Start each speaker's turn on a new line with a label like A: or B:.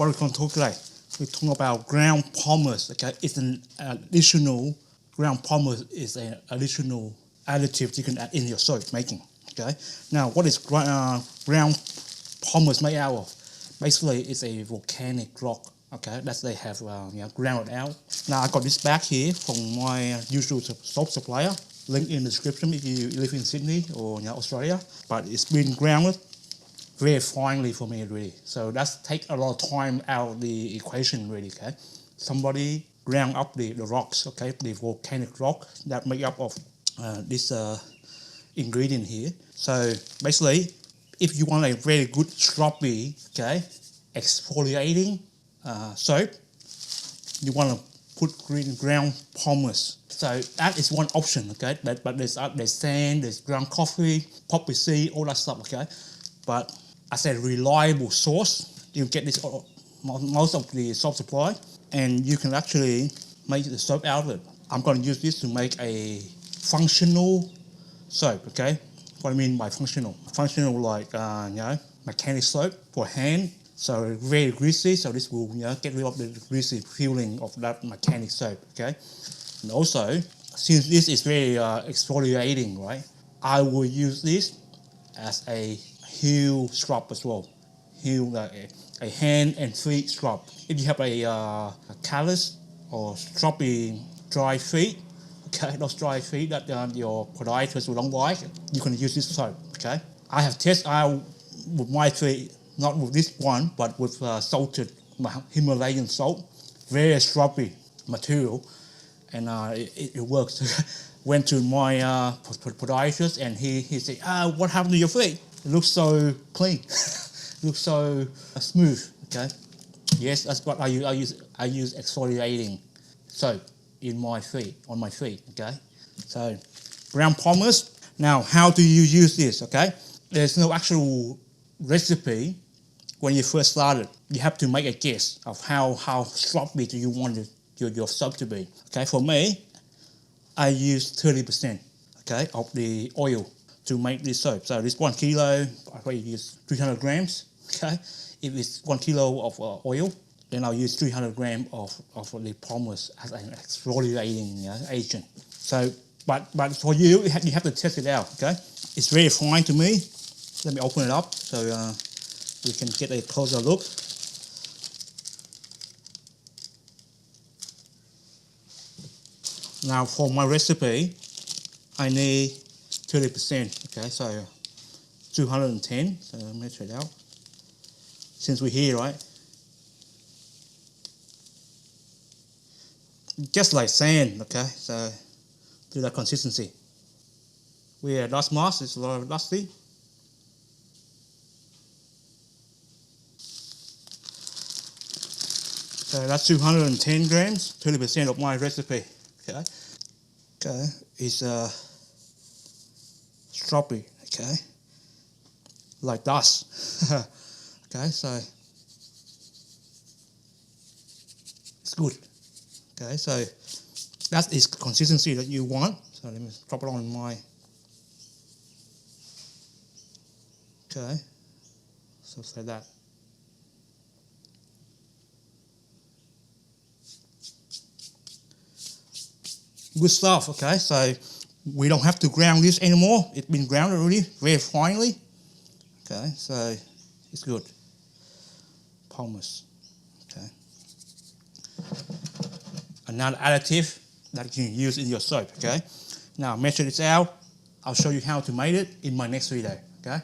A: what we're going to talk today. We're talking about ground pumice. Okay, it's an additional ground pumice is an additional additive you can add in your soap making. Okay, now what is ground pumice made out of? Basically, it's a volcanic rock. Okay, that they have ground it out. Now I got this bag here from my usual soap supplier. Link in the description if you live in Sydney or Australia. But it's been grounded very finely for me really. So that's take a lot of time out of the equation really. Okay, somebody ground up the rocks. Okay, the volcanic rock that make up of this ingredient here. So basically, if you want a very good scrubby, okay, exfoliating soap, you want to put ground pumice. So that is one option, okay. But there's sand, there's ground coffee, poppy seed, all that stuff, okay. But as a reliable source, you get this most of the soap supply, and you can actually make the soap out of it. I'm going to use this to make a functional soap, okay. What I mean by functional like mechanic soap for hand. So very greasy, so this will get rid of the greasy feeling of that mechanic soap, okay? And also, since this is very exfoliating, right? I will use this as a heel scrub as well. Heel, a hand and feet scrub. If you have a callus or scrubby dry feet, okay, those dry feet that your podiatrist will don't like, you can use this soap, okay? I have tested out with my feet, not with this one, but with salted Himalayan salt, very scrubby material, and it works. Went to my podiatrist, and he said, what happened to your feet? It looks so clean, it looks so smooth, okay? Yes, that's what I use exfoliating soap on my feet, okay? So, ground pumice. Now, how do you use this, okay? There's no actual recipe. When you first started, you have to make a guess of how scrubby do you want your soap to be. Okay, for me, I use 30%, okay, of the oil to make this soap. So this 1 kilo, I probably use 300 grams. Okay, if it's 1 kilo of oil, then I'll use 300 grams of the pumice as an exfoliating agent. So, but for you have to test it out. Okay, it's very fine to me. Let me open it up so we can get a closer look. Now for my recipe, I need 30%, okay, so 210, so measure it out. Since we're here, right? Just like sand, okay, so do that consistency. We're at dust mask, it's a lot of dusty. So that's 210 grams, 30% of my recipe. Okay, okay, it's strawberry. Okay, like dust. Okay, so it's good. Okay, so that is consistency that you want. So let me drop it on my. Okay, so say that. Good stuff, okay, so we don't have to ground this anymore. It's been grounded already, very finely. Okay, so it's good. Pumice, okay. Another additive that you can use in your soap, okay. Now measure this out. I'll show you how to make it in my next video, okay.